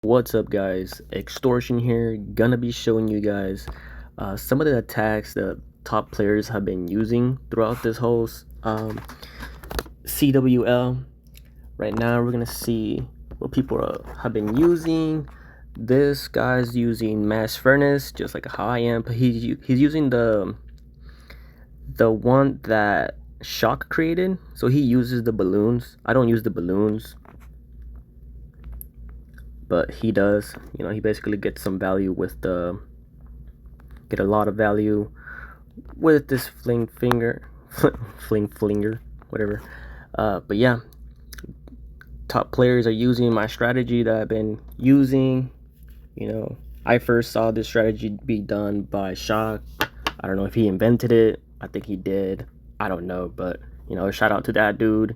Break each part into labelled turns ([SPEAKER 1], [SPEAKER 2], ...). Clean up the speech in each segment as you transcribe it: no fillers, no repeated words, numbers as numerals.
[SPEAKER 1] What's up, guys? Extortion here, gonna be showing you guys some of the attacks that top players have been using throughout this whole CWL. Right now we're gonna see what people have been using. This guy's using Mass Furnace, just like how I am, but he's using the one that Shock created. So he uses the balloons. I don't use the balloons, but he does. He basically gets some value with get a lot of value with this fling flinger, whatever. But yeah, top players are using my strategy that I've been using. I first saw this strategy be done by Shock. I don't know if he invented it. I think he did. I don't know, but shout out to that dude.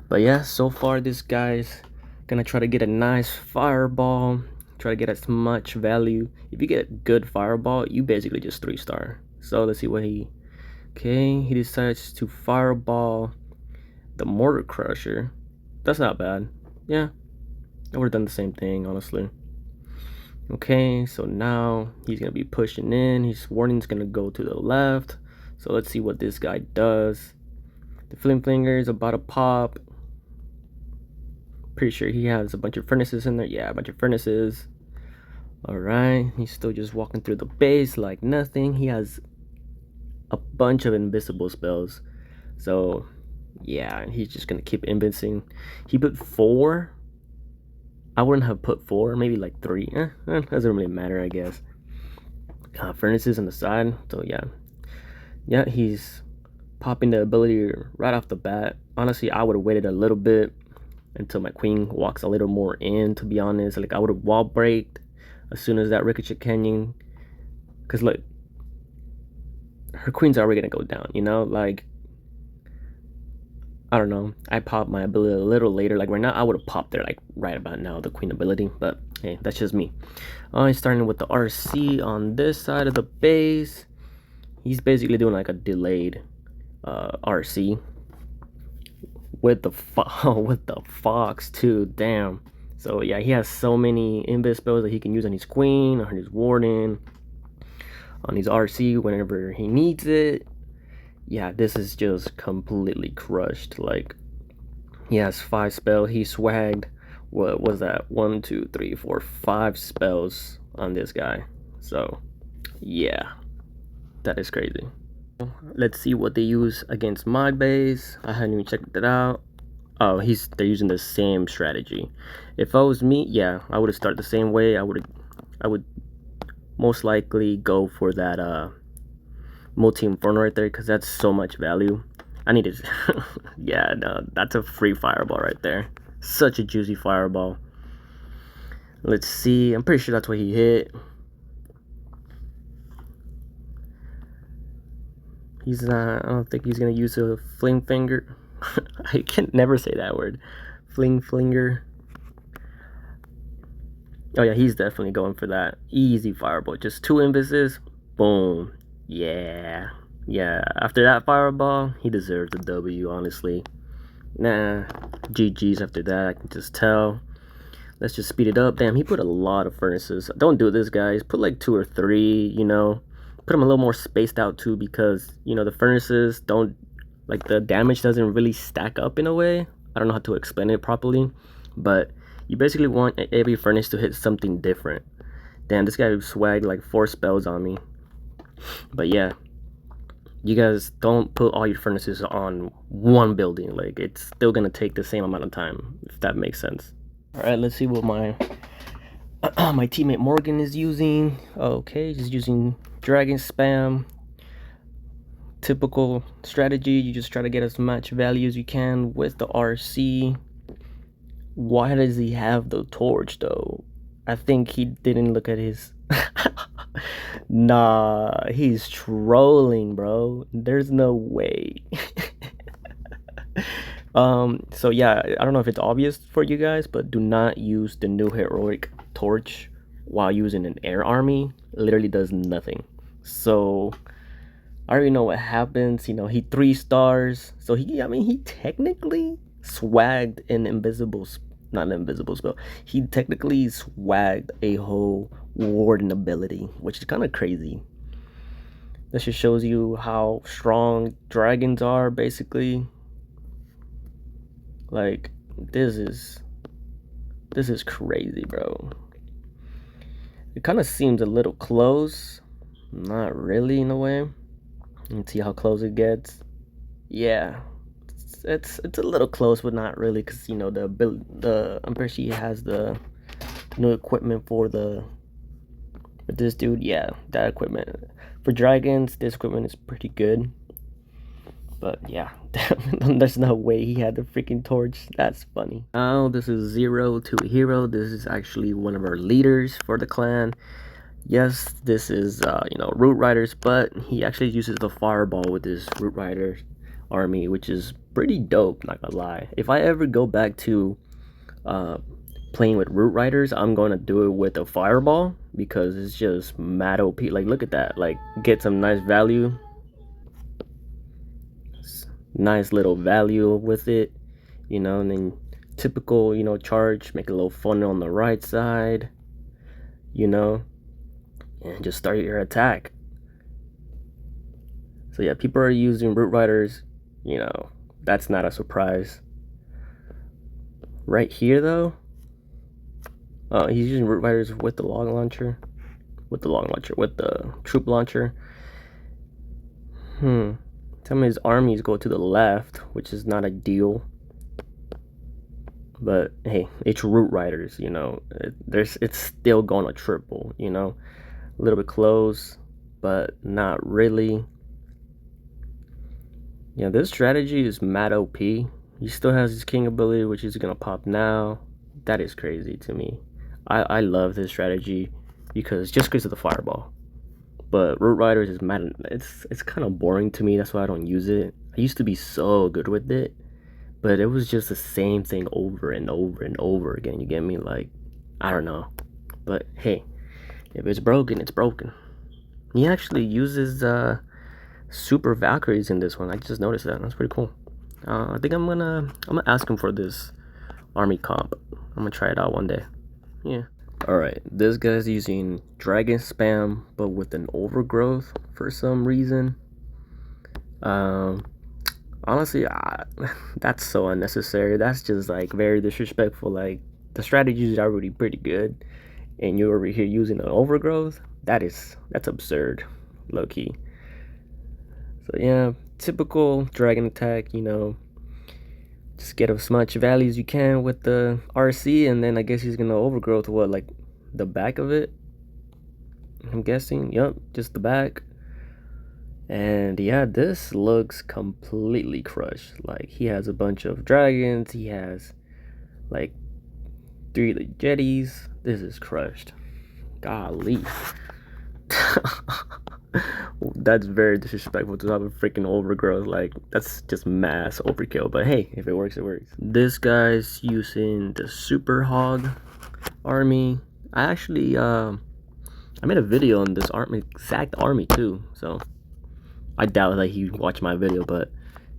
[SPEAKER 1] But yeah, so far this guy's gonna try to get a nice fireball, try to get as much value. If you get a good fireball, you basically just 3-star. So let's see what he decides to fireball the mortar crusher. That's not bad. Yeah, I would have done the same thing, honestly. Okay, so now he's gonna be pushing in. His warning's gonna go to the left. So let's see what this guy does. The flinger is about to pop. Pretty sure he has a bunch of furnaces in there. Yeah, a bunch of furnaces. Alright, he's still just walking through the base like nothing. He has a bunch of invisible spells. So yeah, he's just gonna keep invincing. He put 4. I wouldn't have put 4, maybe like 3. Doesn't really matter, I guess. Furnaces on the side. So yeah, he's popping the ability right off the bat. Honestly, I would have waited a little bit until my queen walks a little more in, to be honest. Like, I would have wall breaked as soon as that ricochet canyon, because look, her queen's already gonna go down, like, I don't know. I popped my ability a little later. Like right now, I would have popped there like right about now, the queen ability, but hey, that's just me. He's starting with the RC on this side of the base. He's basically doing like a delayed RC with the with the fox too. Damn. So yeah, he has so many invis spells that he can use on his queen, on his warden, on his RC whenever he needs it. Yeah, this is just completely crushed. Like, he has 5 spells. He swagged, what was that, 1 2 3 4 5 spells on this guy. So yeah, that is crazy. Let's see what they use against my base. I hadn't even checked it out. Oh, they're using the same strategy. If I was me, yeah, I would have started the same way. I would most likely go for that multi inferno right there, because that's so much value. I need to yeah, no, that's a free fireball right there. Such a juicy fireball. Let's see, I'm pretty sure that's what he hit. He's not, I don't think he's gonna use a fling finger. I can never say that word. Flinger. Oh yeah, he's definitely going for that easy fireball. Just 2 invises, boom. Yeah, after that fireball, he deserves a W, honestly. Nah, GG's after that, I can just tell. Let's just speed it up. Damn, he put a lot of furnaces. Don't do this, guys. Put like 2 or 3, Put them a little more spaced out too, because, the furnaces don't, like, the damage doesn't really stack up in a way. I don't know how to explain it properly, but you basically want every furnace to hit something different. Damn, this guy swagged like 4 spells on me. But yeah, you guys don't put all your furnaces on one building. Like, it's still gonna take the same amount of time, if that makes sense. All right, let's see what my my teammate Morgan is using. Okay, just using dragon spam. Typical strategy. You just try to get as much value as you can with the RC. Why does he have the torch though? I think he didn't look at his nah, he's trolling, bro. There's no way. So yeah, I don't know if it's obvious for you guys, but do not use the new heroic torch while using an air army. It literally does nothing. So I already know what happens. He 3 stars. So he technically swagged an invisible not an invisible spell. He technically swagged a whole warden ability, which is kind of crazy. This just shows you how strong dragons are, basically. Like, this is crazy, bro. It kind of seems a little close. Not really, in a way. You can see how close it gets. Yeah, it's a little close, but not really, because you know I'm pretty sure he has the new equipment for this dude. Yeah, that equipment for dragons. This equipment is pretty good. But yeah, there's no way he had the freaking torch. That's funny. Now this is 0 to a hero. This is actually one of our leaders for the clan. Yes, this is Root Riders, but he actually uses the fireball with his Root Riders army, which is pretty dope, not gonna lie. If I ever go back to playing with Root Riders, I'm gonna do it with a fireball, because it's just mad OP. Like, look at that. Like, get some nice value, nice little value with it, and then typical, charge, make a little funnel on the right side, and just start your attack. So yeah, people are using Root Riders, that's not a surprise. Right here though, he's using Root Riders with the log launcher, with the troop launcher. Some of his armies go to the left, which is not ideal. But hey, it's Root Riders, it's still going to triple, a little bit close, but not really. Yeah, this strategy is mad OP. He still has his king ability, which is gonna pop now. That is crazy to me. I love this strategy because of the fireball. But Root Riders is mad. It's kind of boring to me. That's why I don't use it. I used to be so good with it, but it was just the same thing over and over and over again. You get me? Like, I don't know. But hey, if it's broken, it's broken. He actually uses super Valkyries in this one. I just noticed that. That's pretty cool. I think I'm gonna ask him for this army comp. I'm gonna try it out one day. Yeah. Alright, this guy's using dragon spam, but with an overgrowth for some reason. Honestly, that's so unnecessary. That's just like very disrespectful. Like, the strategy is already pretty good, and you're over here using an overgrowth. That's absurd, low key. So yeah, typical dragon attack. Just get as much value as you can with the RC, and then I guess he's gonna overgrowth what, like the back of it, I'm guessing. Yep, just the back. And yeah, this looks completely crushed. Like, he has a bunch of dragons, he has like 3 of the jetties. This is crushed. Golly. That's very disrespectful to have a freaking overgrowth. Like, that's just mass overkill. But hey, if it works, it works. This guy's using the super hog army. I actually I made a video on this exact army too, so I doubt that he watched my video. But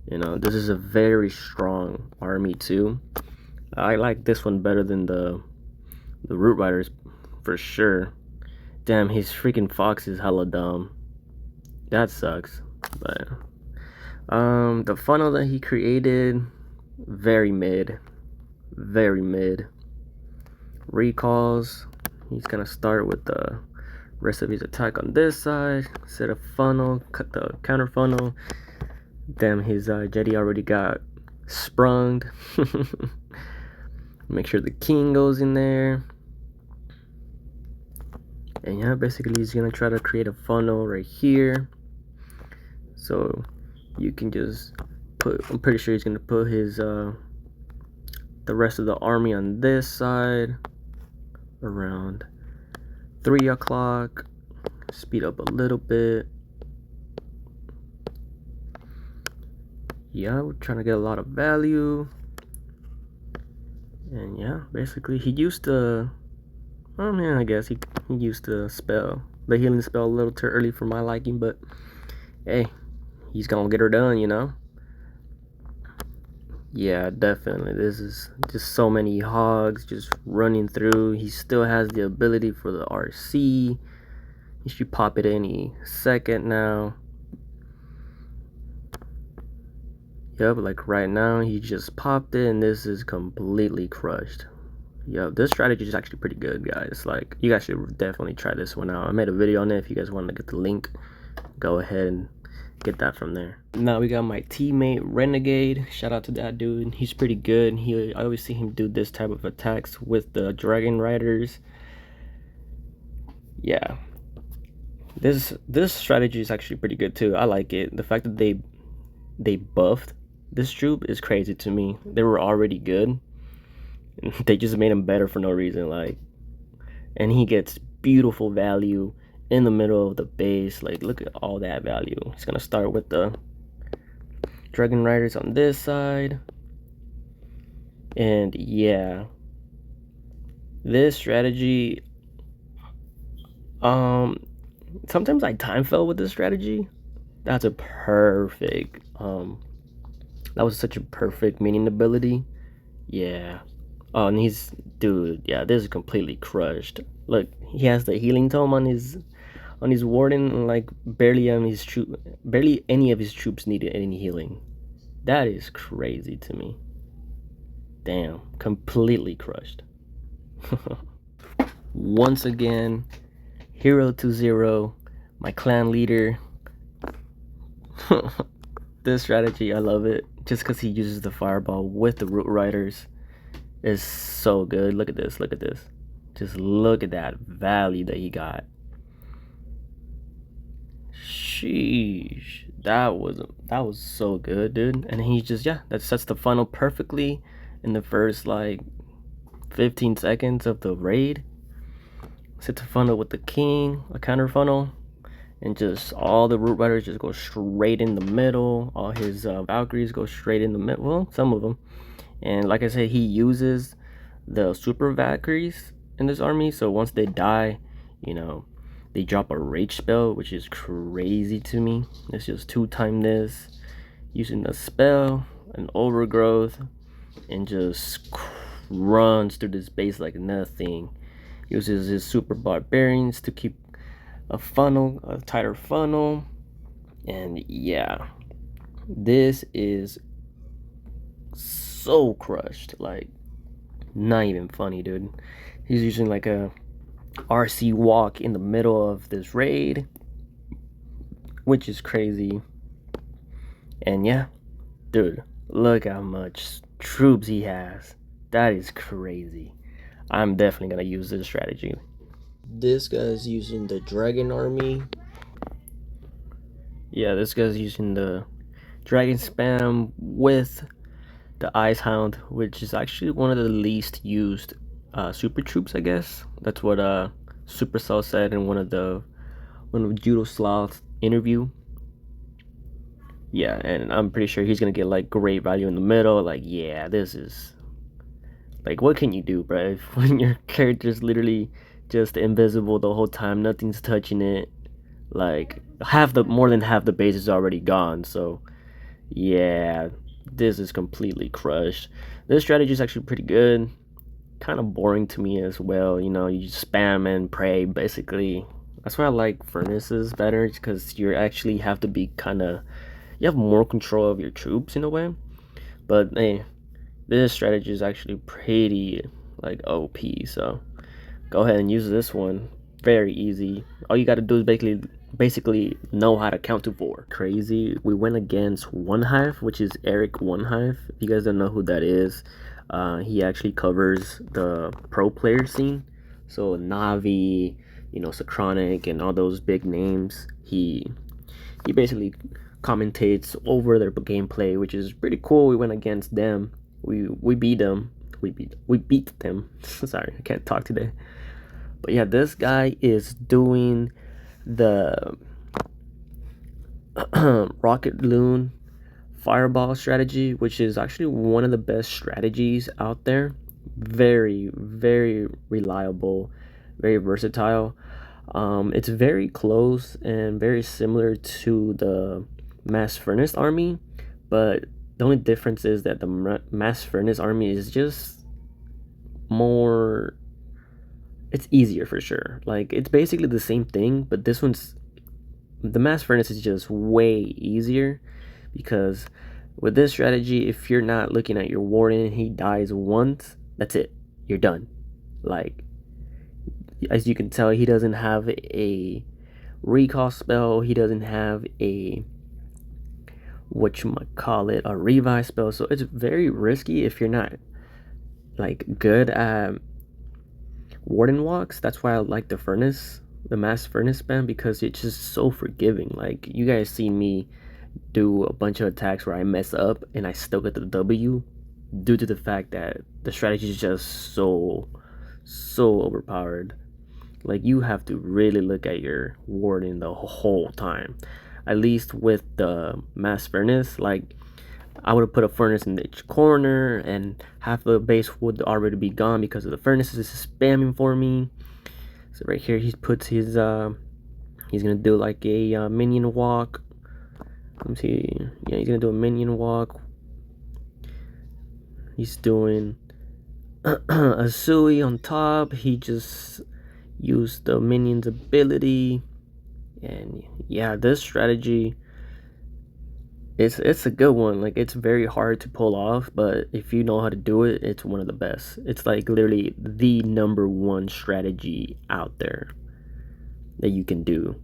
[SPEAKER 1] this is a very strong army too. I like this one better than the Root Riders for sure. Damn, his freaking fox is hella dumb. That sucks. But the funnel that he created, very mid. Recalls, he's gonna start with the rest of his attack on this side, set a funnel, cut the counter funnel. Damn, his jetty already got sprung. Make sure the king goes in there. And yeah, basically he's gonna try to create a funnel right here, so you can just I'm pretty sure he's gonna put his the rest of the army on this side around 3 o'clock. Speed up a little bit. Yeah, we're trying to get a lot of value. And yeah, basically he used to, oh man, I guess he used the the healing spell a little too early for my liking, but hey, he's gonna get her done, Yeah, definitely. This is just so many hogs just running through. He still has the ability for the RC. He should pop it any second now. Yep, like right now, he just popped it, and this is completely crushed. Yep, this strategy is actually pretty good, guys. Like, you guys should definitely try this one out. I made a video on it. If you guys want to get the link, go ahead and get that from there. Now we got my teammate Renegade. Shout out to that dude. He's pretty good. I always see him do this type of attacks with the Dragon Riders. Yeah, this strategy is actually pretty good too. I like it. The fact that they buffed this troop is crazy to me. They were already good. They just made him better for no reason. Like, and he gets beautiful value in the middle of the base. Like, look at all that value. He's gonna start with the Dragon Riders on this side, and yeah, this strategy, sometimes I time fell with this strategy. That's a perfect, that was such a perfect minion ability. Yeah. Oh, and dude, yeah, this is completely crushed. Look, he has the healing tome on his warden, and like barely any of his troops needed any healing. That is crazy to me. Damn, completely crushed. Once again, Hero 2-0, my clan leader. This strategy, I love it. Just because he uses the fireball with the root riders is so good. Look at this, look at this. Just look at that value that he got. Sheesh, that was so good, dude. And he just, yeah, that sets the funnel perfectly in the first like 15 seconds of the raid. Set the funnel with the king, a counter funnel, and just all the root riders just go straight in the middle. All his Valkyries go straight in the middle. Well, some of them. And like I said, he uses the super Valkyries in this army. So once they die, you know, they drop a rage spell, which is crazy to me. Let's just 2-time this using the spell, an overgrowth, and just runs through this base like nothing. Uses his super barbarians to keep a tighter funnel. And yeah, this is so crushed. Like, not even funny, dude. He's using like a RC walk in the middle of this raid, which is crazy. And yeah, dude, look how much troops he has. That is crazy. I'm definitely gonna use this strategy. This guy's using the Dragon Army. Yeah, this guy's using the Dragon Spam with the Ice Hound, which is actually one of the least used super troops, I guess. That's what Supercell said in one of Judo Sloth's interview. Yeah, and I'm pretty sure he's gonna get like great value in the middle. Like, yeah, this is like, what can you do, bro? If, when your character's literally just invisible the whole time, nothing's touching it. Like, more than half the base is already gone. So, yeah, this is completely crushed. This strategy is actually pretty good. Kind of boring to me as well. You know, you just spam and pray, basically. That's why I like furnaces better, because you actually have to be you have more control of your troops in a way. But hey, this strategy is actually pretty like OP, so go ahead and use this one. Very easy. All you got to do is basically know how to count to 4. Crazy. We went against One Hive, which is Eric One Hive. If you guys don't know who that is, he actually covers the pro player scene. So Navi, you know, Socronic, and all those big names. He basically commentates over their gameplay, which is pretty cool. We went against them. We beat them. We beat them. Sorry, I can't talk today. But yeah, this guy is doing the Rocket Loon Fireball strategy, which is actually one of the best strategies out there. Very, very reliable, very versatile. It's very close and very similar to the Mass Furnace army, but The only difference is that the mass furnace army is just more, it's easier for sure. Like it's basically the same thing, but this one's, the mass furnace is just way easier because with this strategy, if you're not looking at your warden, he dies once, that's it, you're done. Like, as you can tell, he doesn't have a recall spell, he doesn't have a, what you might call it, a revive spell, so it's very risky if you're not like good at warden walks. That's why I like the furnace, the mass furnace spam, because it's just so forgiving. Like you guys see me do a bunch of attacks where I mess up and I still get the W due to the fact that the strategy is just so overpowered. Like you have to really look at your warden the whole time. At least with the mass furnace, like I would have put a furnace in each corner and half the base would already be gone because of the furnaces is spamming for me. So right here he puts his he's gonna do like a minion walk. Let me see. Yeah, he's gonna do a minion walk. He's doing a Sui on top. He just used the minion's ability. And yeah, this strategy, it's a good one. Like it's very hard to pull off, but if you know how to do it, it's one of the best. It's like literally the #1 strategy out there that you can do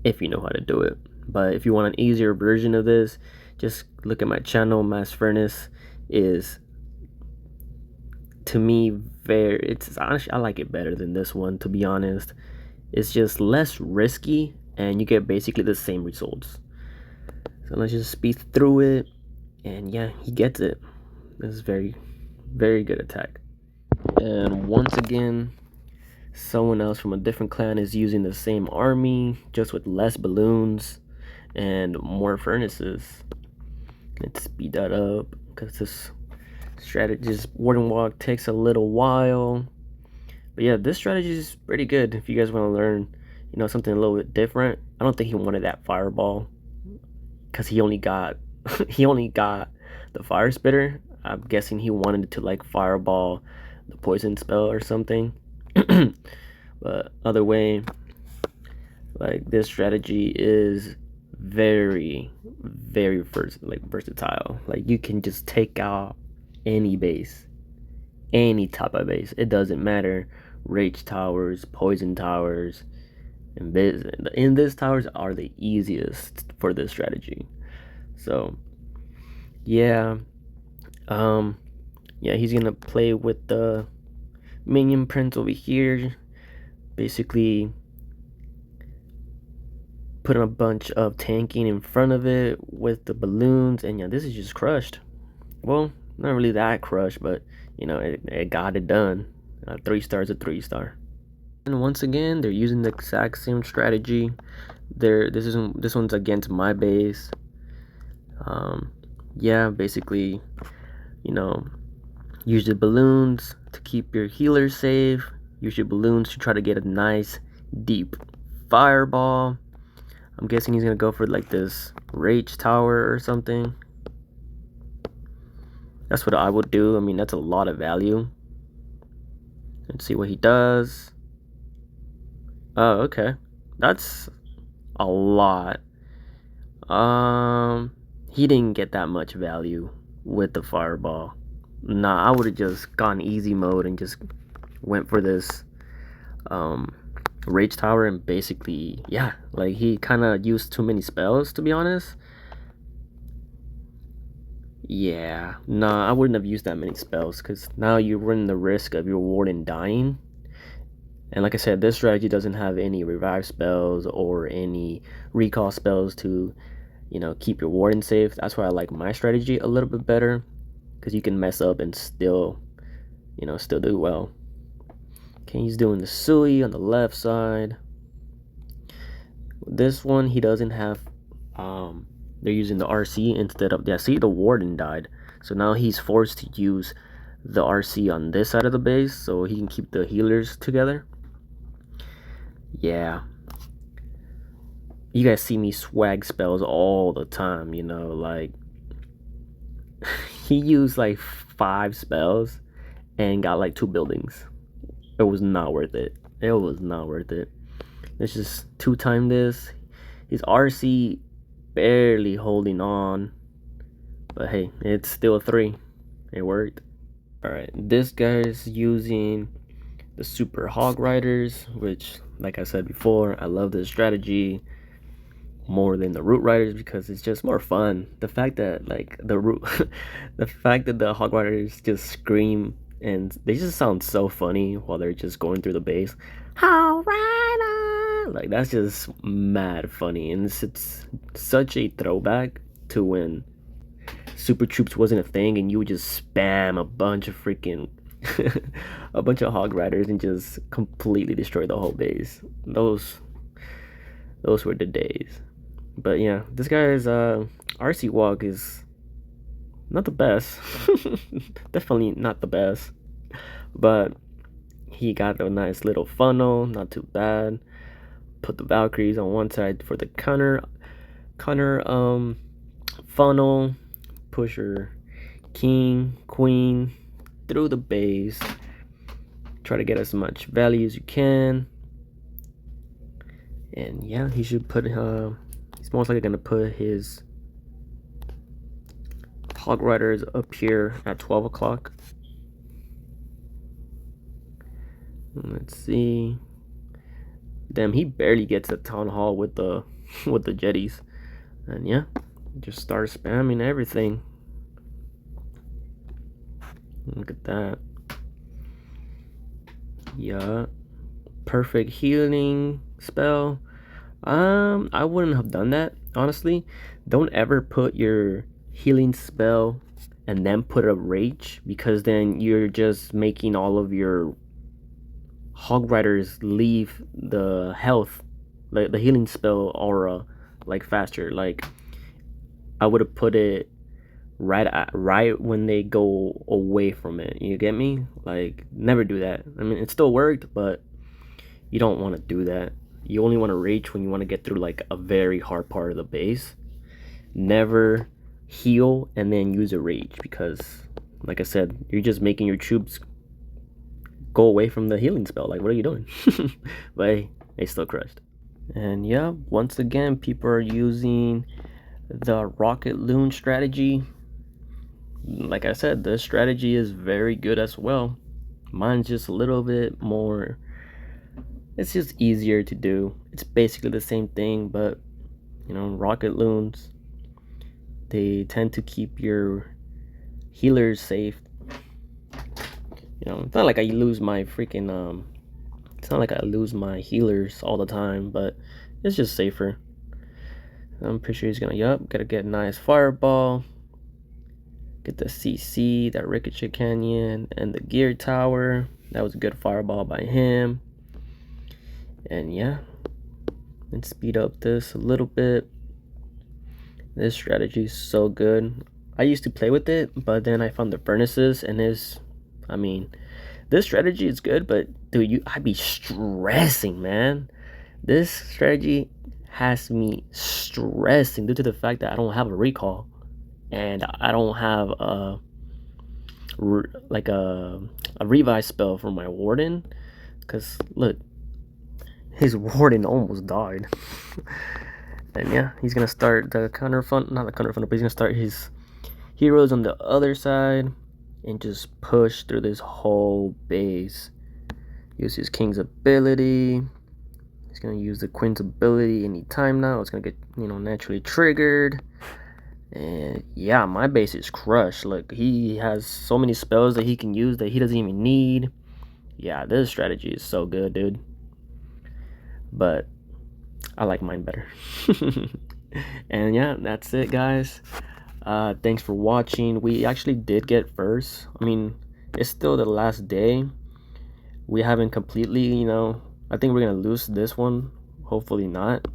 [SPEAKER 1] if you know how to do it. But if you want an easier version of this, just look at my channel. Mass Furnace is, to me, very, it's honestly, I like it better than this one, to be honest. It's just less risky and you get basically the same results. So let's just speed through it, and yeah, he gets it. This is very good attack. And once again, someone else from a different clan is using the same army, just with less balloons and more furnaces. Let's speed that up because this strategist warden walk takes a little while. But yeah, this strategy is pretty good if you guys want to learn, you know, something a little bit different. I don't think he wanted that fireball because he only got he only got the fire spitter. I'm guessing he wanted to like fireball the poison spell or something. But other way, like this strategy is very versatile. Like you can just take out any base, any type of base, it doesn't matter. Rage towers, poison towers, and this towers are the easiest for this strategy. So yeah, yeah, he's gonna play with the minion prince over here, basically putting a bunch of tanking in front of it with the balloons. And yeah, this is just crushed. Well, not really that crushed, but you know, it got it done. 3 stars, a 3-star. And once again, they're using the exact same strategy. This one's against my base. Yeah, basically, you know, use the balloons to keep your healers safe. Use your balloons to try to get a nice deep fireball. I'm guessing he's gonna go for like this rage tower or something. That's what I would do. I mean, that's a lot of value. Let's see what he does. Oh, okay. That's a lot. He didn't get that much value with the fireball. Nah, I would have just gone easy mode and just went for this rage tower, and basically, yeah, like he kind of used too many spells, to be honest. Yeah, nah, I wouldn't have used that many spells because now you run the risk of your warden dying. And like I said, this strategy doesn't have any revive spells or any recall spells to, you know, keep your warden safe. That's why I like my strategy a little bit better, because you can mess up and still, you know, still do well. Okay, he's doing the Sui on the left side. This one, he doesn't have, they're using the RC instead of, yeah, see, the warden died. So now he's forced to use the RC on this side of the base so he can keep the healers together. Yeah, you guys see me swag spells all the time, you know, like he used like 5 spells and got like 2 buildings. It was not worth it. It was not worth it. Let's just 2-time this. His RC barely holding on, but hey, it's still a 3. It worked. Alright, this guy's using the Super Hog Riders, which, like I said before, I love this strategy more than the Root Riders because it's just more fun. The fact that like the fact that the Hog Riders just scream and they just sound so funny while they're just going through the base. Hog Rider! Like that's just mad funny, and it's such a throwback to when Super Troops wasn't a thing and you would just spam a bunch of freaking a bunch of Hog Riders and just completely destroy the whole base. Those were the days. But yeah, this guy's RC walk is not the best. Definitely not the best. But he got a nice little funnel, not too bad. Put the Valkyries on one side for the counter funnel. Push your king, queen through the base. Try to get as much value as you can. And yeah, he should put he's most likely gonna put his Hog Riders up here at 12 o'clock. Let's see. Damn, he barely gets a town hall with the with the jetties. And yeah, just start spamming everything. Look at that. Yeah, perfect healing spell. I wouldn't have done that, honestly. Don't ever put your healing spell and then put a rage, because then you're just making all of your Hog Riders leave the health, like the healing spell aura, like faster. Like I would have put it right when they go away from it. You get me? Like never do that. I mean, it still worked, but you don't want to do that. You only want to rage when you want to get through like a very hard part of the base. Never heal and then use a rage, because like I said, you're just making your troops go away from the healing spell. Like what are you doing? But hey, they still crushed. And yeah, once again, people are using the Rocket Loon strategy. Like I said, this strategy is very good as well. Mine's just a little bit more, it's just easier to do. It's basically the same thing, but you know, Rocket Loons, they tend to keep your healers safe. You know, it's not like I lose my freaking it's not like I lose my healers all the time, but it's just safer. I'm pretty sure he's gonna, gotta get a nice fireball, get the CC, that ricochet canyon, and the gear tower. That was a good fireball by him. And yeah, let's speed up this a little bit. This strategy is so good. I used to play with it, but then I found the furnaces, and I mean, this strategy is good, but dude, I'd be stressing, man. This strategy has me stressing due to the fact that I don't have a recall, and I don't have a revive spell for my warden. Because look, his warden almost died. And yeah, he's gonna start the counter funnel, not the counter funnel, but he's gonna start his heroes on the other side and just push through this whole base. Use his king's ability. He's gonna use the queen's ability anytime now. It's gonna get, you know, naturally triggered. And yeah, my base is crushed. Look, he has so many spells that he can use that he doesn't even need. Yeah, this strategy is so good, dude. But I like mine better. And yeah, that's it, guys. Thanks for watching. We actually did get first. I mean, it's still the last day. We haven't completely, you know, I think we're gonna lose this one. Hopefully not.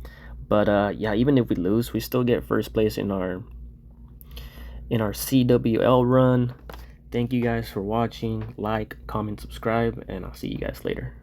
[SPEAKER 1] But yeah, even if we lose, we still get first place in our CWL run. Thank you guys for watching. Like, comment, subscribe, and I'll see you guys later.